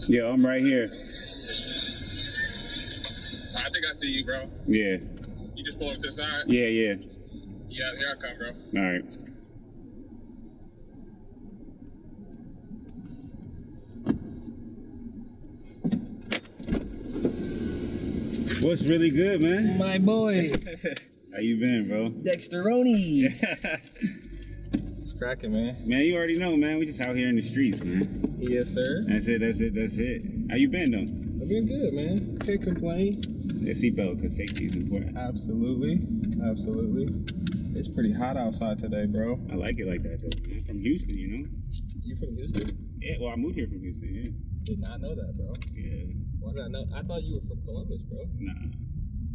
Yeah, I'm right here. I think I see you, bro. Yeah. You just pull up to the side? Yeah. Yeah, here I come, bro. All right. What's really good, man? My boy. How you been, bro? Dexteroni. It's cracking, man. Man, you already know, man. We just out here in the streets, man. Yes, sir. That's it. How you been, though? I've been good, man. Can't complain. Yeah, seatbelt, because safety is important. Absolutely. It's pretty hot outside today, bro. I like it like that, though. I'm from Houston, you know? You from Houston? Yeah, well, I moved here from Houston, yeah. Did not know that, bro. Yeah. Why did I know? I thought you were from Columbus, bro. Nah.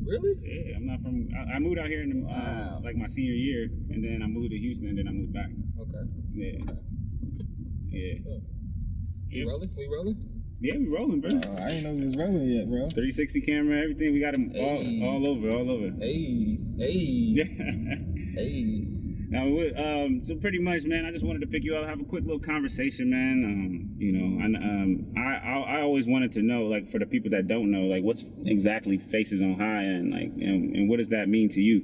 Really? Yeah, I'm not from... I moved out here in the, like my senior year, and then I moved to Houston, and then I moved back. Okay. Yeah. Okay. Yeah. So, Yeah. we rolling? Yeah, we rolling, bro. I didn't know we was rolling yet, bro. 360 camera, everything. We got them Hey. all over. Hey. Yeah. Hey. Now, so pretty much, man, I just wanted to pick you up, have a quick little conversation, man. You know, and I always wanted to know, like, for the people that don't know, like, what's exactly Faces on High, and like, and what does that mean to you?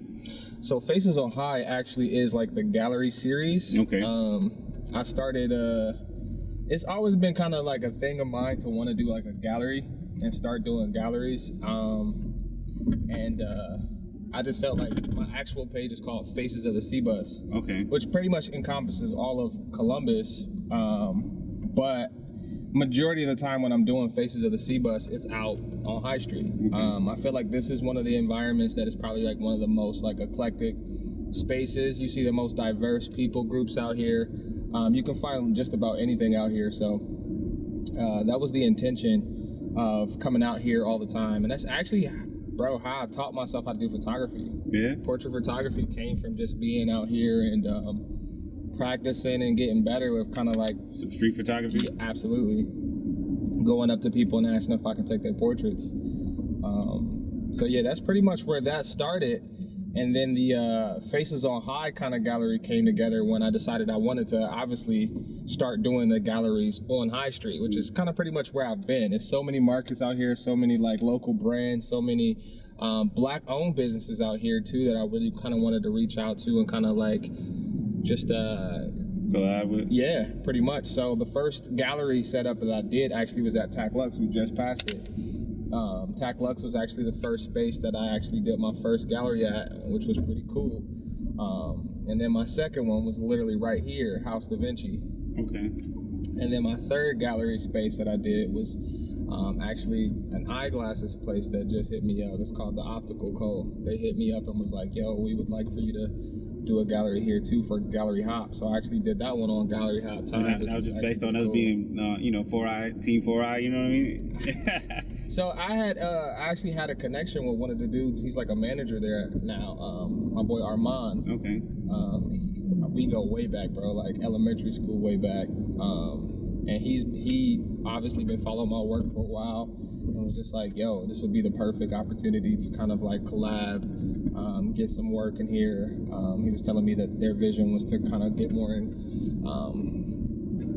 So Faces on High actually is like the gallery series. Okay. I started. It's always been kind of like a thing of mine to want to do like a gallery and start doing galleries. I just felt like my actual page is called Faces of the C-Bus. Okay. Which pretty much encompasses all of Columbus. But majority of the time when I'm doing Faces of the C-Bus, it's out on High Street. I feel like this is one of the environments that is probably like one of the most like eclectic spaces. You see the most diverse people groups out here. You can find just about anything out here. So that was the intention of coming out here all the time. And that's actually, bro, how I taught myself how to do photography. Yeah. Portrait photography came from just being out here and practicing and getting better with kind of like... Some street photography? Yeah, absolutely. Going up to people and asking if I can take their portraits. So yeah, that's pretty much where that started. And then the Faces on High kind of gallery came together when I decided I wanted to obviously start doing the galleries on High Street, which is kind of pretty much where I've been. There's so many markets out here, so many like local brands, so many black-owned businesses out here too that I really kind of wanted to reach out to and kind of like just collab with? Yeah, pretty much. So the first gallery setup that I did actually was at Tac Lux. We just passed it. Tac Lux was actually the first space that I actually did my first gallery at, which was pretty cool. And then my second one was literally right here, House Da Vinci. Okay. And then my third gallery space that I did was actually an eyeglasses place that just hit me up. It's called the Optical Co. They hit me up and was like, yo, we would like for you to do a gallery here too for Gallery Hop. So I actually did that one on Gallery Hop time. And that was just based on us being, you know, 4i, Team 4i, you know what I mean? So I actually had a connection with one of the dudes. He's like a manager there now. My boy Armand. Okay. We go way back, bro, like elementary school way back. And he obviously been following my work for a while and was just like, yo, this would be the perfect opportunity to kind of like collab, get some work in here. He was telling me that their vision was to kind of get more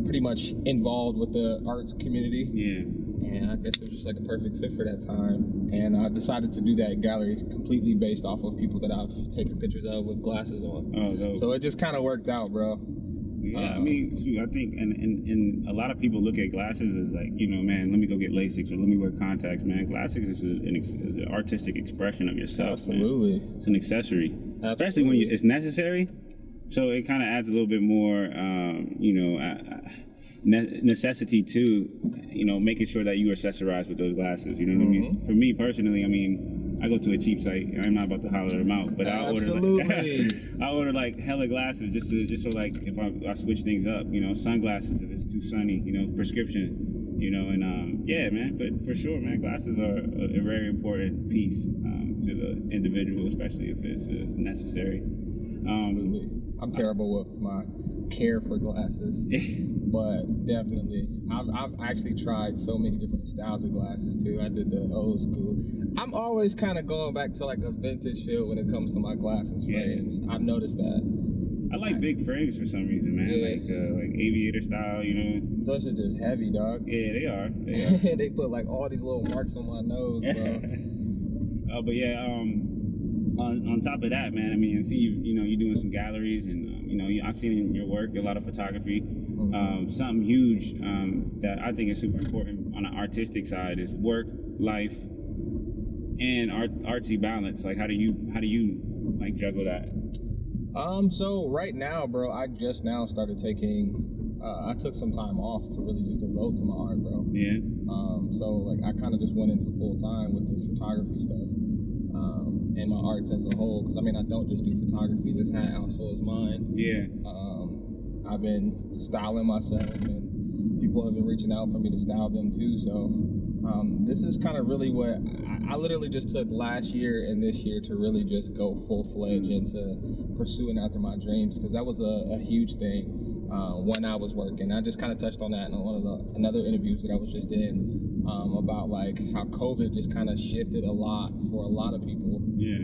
pretty much involved with the arts community. Yeah. And I guess it was just like a perfect fit for that time. And I decided to do that gallery completely based off of people that I've taken pictures of with glasses on. Oh, dope. So it just kind of worked out, bro. Yeah, I mean, shoot, I think, and a lot of people look at glasses as like, you know, man, let me go get LASIK or let me wear contacts, man. Glasses is an artistic expression of yourself. Absolutely. Man. It's an accessory. Absolutely. Especially when it's necessary. So it kind of adds a little bit more, you know, necessity to, you know, making sure that you accessorize with those glasses. You know what I mean? For me personally, I mean, I go to a cheap site. I'm not about to holler them out, but I order like hella glasses just so like if I switch things up, you know, sunglasses if it's too sunny, you know, prescription, you know, and yeah, man. But for sure, man, glasses are a very important piece to the individual, especially if it's necessary. Absolutely. I'm terrible with my care for glasses, but definitely I've actually tried so many different styles of glasses too. I did the old school. I'm always kind of going back to like a vintage feel when it comes to my glasses frames. I've noticed that. I like big frames for some reason, man. Yeah. Like aviator style, you know. Those are just heavy, dog. Yeah, they are. They put like all these little marks on my nose, bro. But yeah, on top of that, man, I mean, I see you're doing some galleries, and I've seen in your work a lot of photography. Something huge that I think is super important on an artistic side is work, life, and artsy balance. Like, how do you like juggle that? So right now, bro, I just now started taking. I took some time off to really just devote to my art, bro. Yeah. So like I kind of just went into full time with this photography stuff, and my arts as a whole. Because I mean, I don't just do photography. This hat also is mine. Yeah. I've been styling myself, and people have been reaching out for me to style them too. So this is kind of really what I literally just took last year and this year to really just go full-fledged into pursuing after my dreams, because that was a huge thing when I was working. I just kind of touched on that in one of the another interviews that I was just in about like how COVID just kind of shifted a lot for a lot of people. Yeah.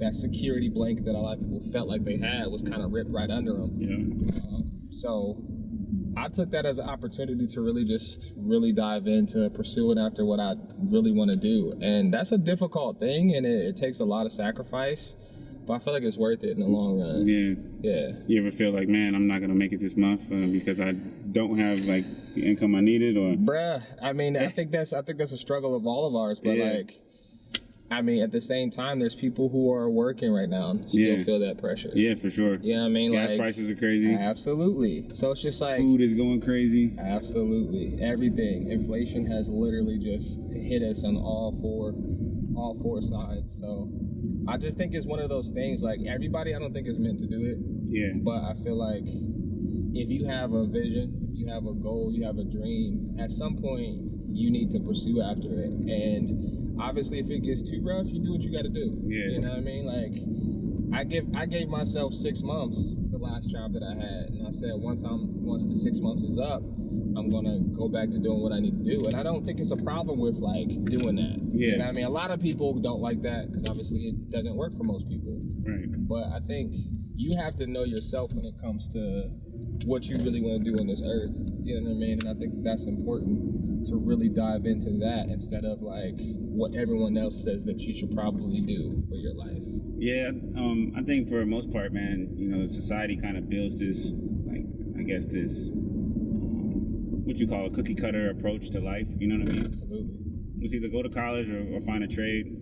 That security blanket that a lot of people felt like they had was kind of ripped right under them. Yeah. So I took that as an opportunity to really dive into pursuing after what I really want to do. And that's a difficult thing, and it takes a lot of sacrifice, but I feel like it's worth it in the long run. Yeah. Yeah. You ever feel like, man, I'm not gonna make it this month because I don't have like the income I needed, or? Bruh, I mean, I think that's a struggle of all of ours, but Yeah. like, I mean, at the same time, there's people who are working right now and still Yeah. feel that pressure. Yeah, for sure. You know what I mean? Gas like, prices are crazy. Absolutely. So it's just like, Food is going crazy. absolutely everything. Inflation has literally just hit us on all four sides. So I just think it's one of those things. Like everybody, I don't think is meant to do it, Yeah. but I feel like if you have a vision, if you have a goal, you have a dream, at some point you need to pursue after it. And obviously, if it gets too rough, you do what you got to do. Yeah. You know what I mean? Like I gave myself 6 months the last job that I had, and I said once the 6 months is up, I'm gonna go back to doing what I need to do. And I don't think it's a problem with like doing that. Yeah. You know what I mean? A lot of people don't like that because obviously it doesn't work for most people. Right. But I think you have to know yourself when it comes to what you really want to do on this earth. You know what I mean? And I think that's important to really dive into that instead of like what everyone else says that you should probably do for your life. Yeah. I think for the most part, man, society kind of builds this, like, I guess this, what you call a cookie cutter approach to life. You know what I mean? Absolutely. It's either go to college or find a trade.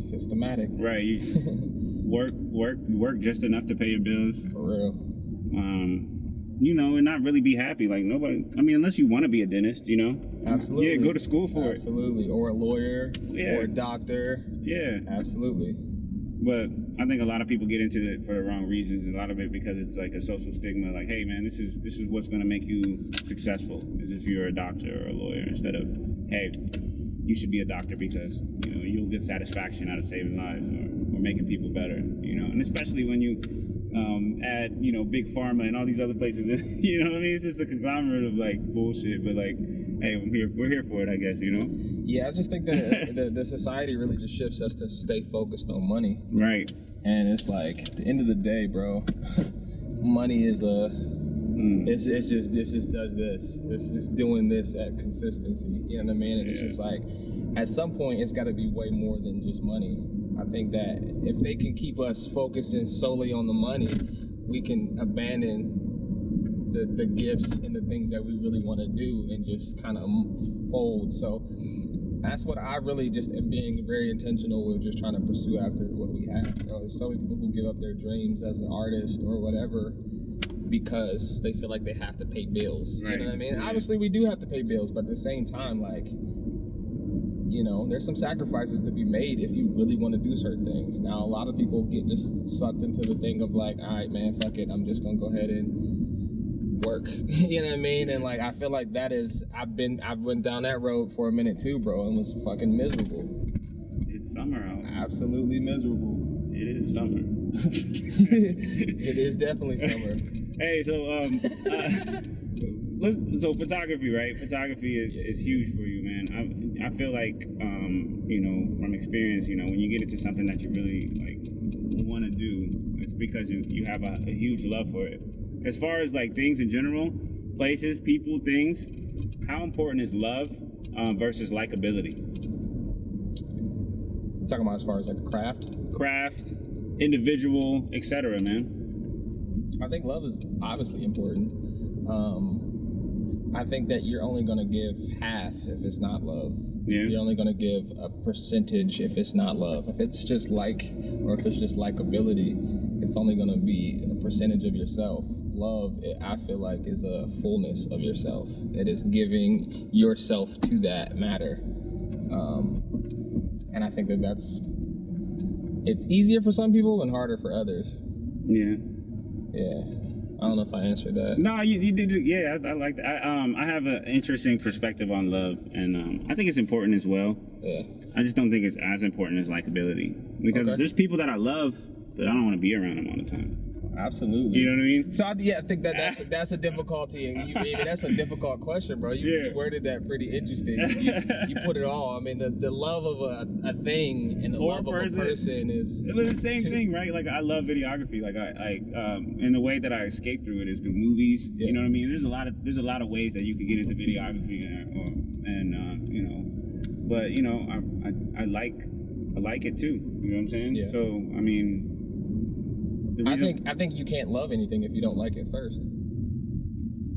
Systematic. Right. You work just enough to pay your bills. For real. And not really be happy. Like nobody. I mean, unless you want to be a dentist, Absolutely. Yeah, go to school for it. Absolutely. Or a lawyer. Yeah. Or a doctor. Yeah. Absolutely. But I think a lot of people get into it for the wrong reasons. A lot of it because it's like a social stigma. Like, hey, man, this is what's going to make you successful. Is if you're a doctor or a lawyer, instead of, hey, you should be a doctor because you'll get satisfaction out of saving lives or making people better. And especially when you add big pharma and all these other places. You know what I mean? It's just a conglomerate of like bullshit. But like, hey, we're here for it, I guess. Yeah, I just think that the society really just shifts us to stay focused on money. Right. And it's like at the end of the day, bro, money is it just does this. It's just doing this at consistency. You know what I mean? And it's just like at some point it's gotta be way more than just money. I think that if they can keep us focusing solely on the money, we can abandon the gifts and the things that we really want to do and just kind of fold. So that's what I really just am being very intentional with, just trying to pursue after what we have. There's so many people who give up their dreams as an artist or whatever because they feel like they have to pay bills. Right. You know what I mean? Yeah. Obviously we do have to pay bills, but at the same time, like, there's some sacrifices to be made if you really want to do certain things. Now, a lot of people get just sucked into the thing of like, all right, man, fuck it, I'm just gonna go ahead and work. You know what I mean? And like, I feel like I've went down that road for a minute too, bro, and was fucking miserable. It's summer out. Absolutely miserable. It is summer. It is definitely summer. Hey, so photography, right? Photography is huge for you, man. I feel like from experience, when you get into something that you really like want to do, it's because you have a huge love for it. As far as like things in general, places, people, things, how important is love versus likability? I'm talking about as far as like a craft. Craft, individual, etc. Man. I think love is obviously important. I think that you're only going to give half if it's not love. Yeah. You're only going to give a percentage if it's not love. If it's just like, or if it's just likability, it's only going to be a percentage of yourself. Love, I feel like, is a fullness of yourself. It is giving yourself to that matter. And I think that it's easier for some people and harder for others. Yeah. Yeah. I don't know if I answered that. No, you did. Yeah, I like that. I have an interesting perspective on love, and I think it's important as well. Yeah. I just don't think it's as important as likability, because Okay. there's people that I love, but I don't want to be around them all the time. Absolutely. You know what I mean? So I think that's a difficulty, and that's a difficult question, bro. You worded that pretty interesting. You put it all. I mean, the love of a thing and the Or love a person. of a person is. It was the same two- thing, right? Like I love videography. Like and the way that I escape through it is through movies. Yeah. You know what I mean? There's a lot of ways that you can get into videography, you know, but you know, I like it too. You know what I'm saying? Yeah. So I mean. I think you can't love anything if you don't like it first.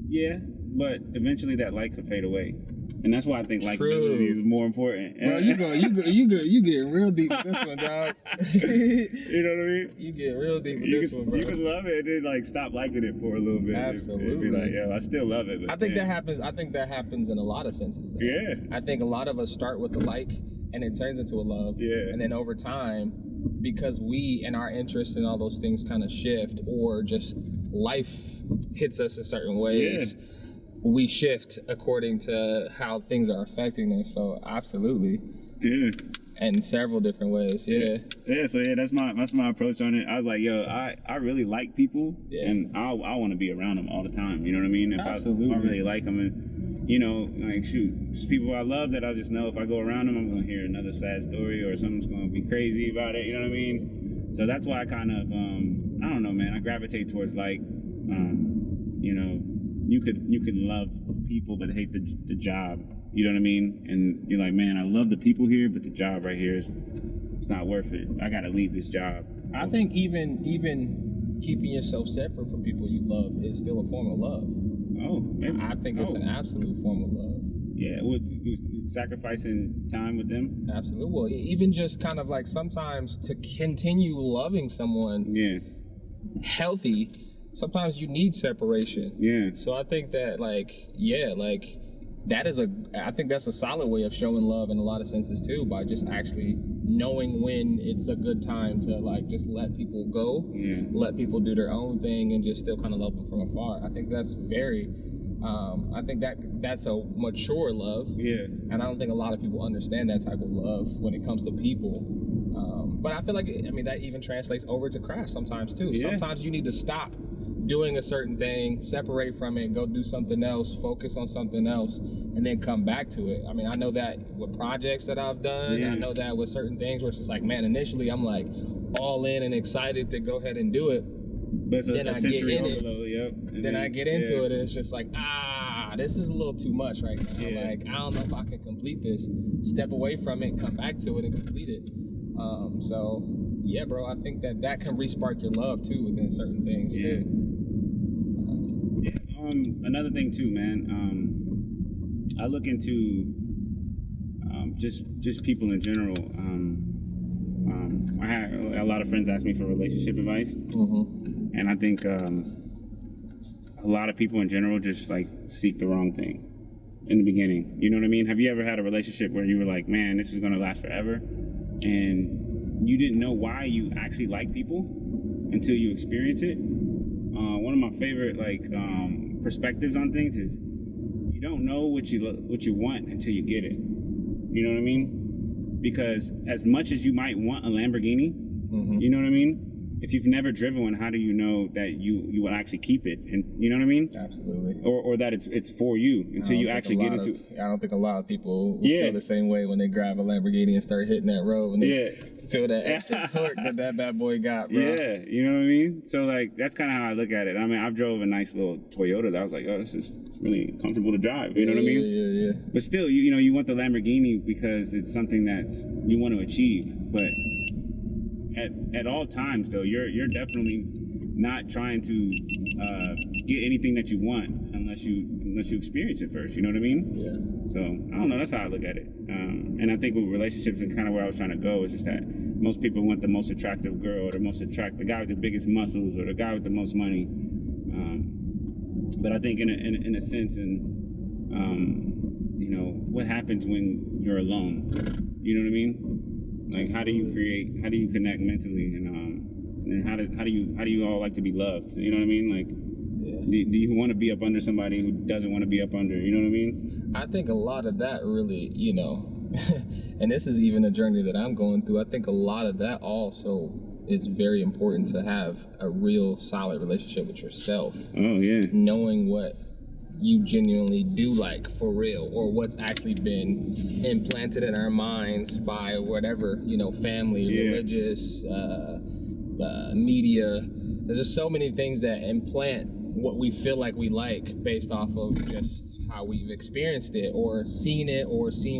Yeah, but eventually that like could fade away, and that's why I think True. likability is more important. Bro, you getting real deep with this one, dog. You know what I mean? You get real deep with You this one, bro. can love it and then like stop liking it for a little bit. Absolutely. And be like, yo, I still love it. But I think man. I think that happens in a lot of senses. Though. Yeah. I think a lot of us start with a like, and it turns into a love. Yeah. And then over time, because we and our interests and all those things kind of shift, or just life hits us in certain ways, we shift according to how things are affecting us. So absolutely. Yeah. In several different ways. Yeah. Yeah, so yeah, that's my approach on it. I was like, yo, I really like people, and I want to be around them all the time. You know what I mean? If Absolutely. I really like them, and you know, like shoot, just people I love that I just know if I go around them, I'm gonna hear another sad story or something's gonna be crazy about it. You know what I mean? So that's why I kind of I don't know, man. I gravitate towards like, you know, you could love people but hate the job. You know what I mean? And you're like, man, I love the people here, but the job right here it's not worth it. I gotta leave this job. I think even keeping yourself separate from people you love is still a form of love. Oh, maybe. I think it's an absolute form of love. Yeah, sacrificing time with them. Absolutely. Well, even just kind of like sometimes to continue loving someone healthy, sometimes you need separation. Yeah. So I think that I think that's a solid way of showing love in a lot of senses too, by just actually knowing when it's a good time to like just let people go, let people do their own thing, and just still kind of love them from afar. I think that's very, I think that's a mature love. Yeah. And I don't think a lot of people understand that type of love when it comes to people. But I feel like, that even translates over to craft sometimes too. Yeah. Sometimes you need to stop doing a certain thing, separate from it, go do something else, focus on something else, and then come back to it. I mean, I know that with projects that I've done, I know that with certain things where it's just like, man, initially I'm like all in and excited to go ahead and do it. That's Then a I sensory get in it. overload, yep. And Then I get into it and it's just like, this is a little too much right now. Yeah. Like, I don't know if I can complete this. Step away from it, come back to it and complete it. So, yeah, bro, I think that can re-spark your love too within certain things too. Another thing too, man. I look into just people in general. I had a lot of friends ask me for relationship advice, and I think a lot of people in general just like seek the wrong thing in the beginning. You know what I mean? Have you ever had a relationship where you were like, man, this is gonna last forever, and you didn't know why you actually like people until you experience it? One of my favorite perspectives on things is you don't know what you want until you get it. You know what I mean? Because as much as you might want a Lamborghini, you know what I mean? If you've never driven one, how do you know that you will actually keep it? And you know what I mean? Absolutely. Or that it's for you until you actually get into it. I don't think a lot of people feel the same way when they grab a Lamborghini and start hitting that road and they feel that extra torque that bad boy got, bro. Yeah, you know what I mean? So like that's kind of how I look at it. I mean, I've drove a nice little Toyota that I was like, oh, this is really comfortable to drive. You know what I mean? Yeah. But still, you know, you want the Lamborghini because it's something that's you want to achieve. But at all times, though, you're definitely not trying to get anything that you want unless you experience it first. You know what I mean? Yeah. So I don't know. That's how I look at it. And I think with relationships and kind of where I was trying to go is just that most people want the most attractive girl or the guy with the biggest muscles or the guy with the most money. But I think in a sense, you know, what happens when you're alone? You know what I mean? Like how do you connect mentally and how do you all like to be loved? You know what I mean? Like do you want to be up under somebody who doesn't want to be up under? You know what I mean? I think a lot of that really, you know, and this is even a journey that I'm going through. I think a lot of that also is very important to have a real solid relationship with yourself. Oh yeah. Knowing what you genuinely do like for real, or what's actually been implanted in our minds by whatever, you know, family, religious, media. There's just so many things that implant what we feel like we like based off of just how we've experienced it or seen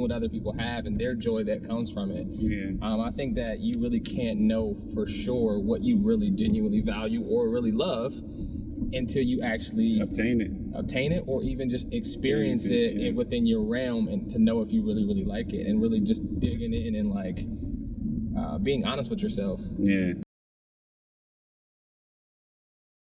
what other people have and their joy that comes from it. Yeah. I think that you really can't know for sure what you really genuinely value or really love until you actually obtain it or even just experience it within your realm, and to know if you really like it, and really just digging in and like being honest with yourself. Yeah.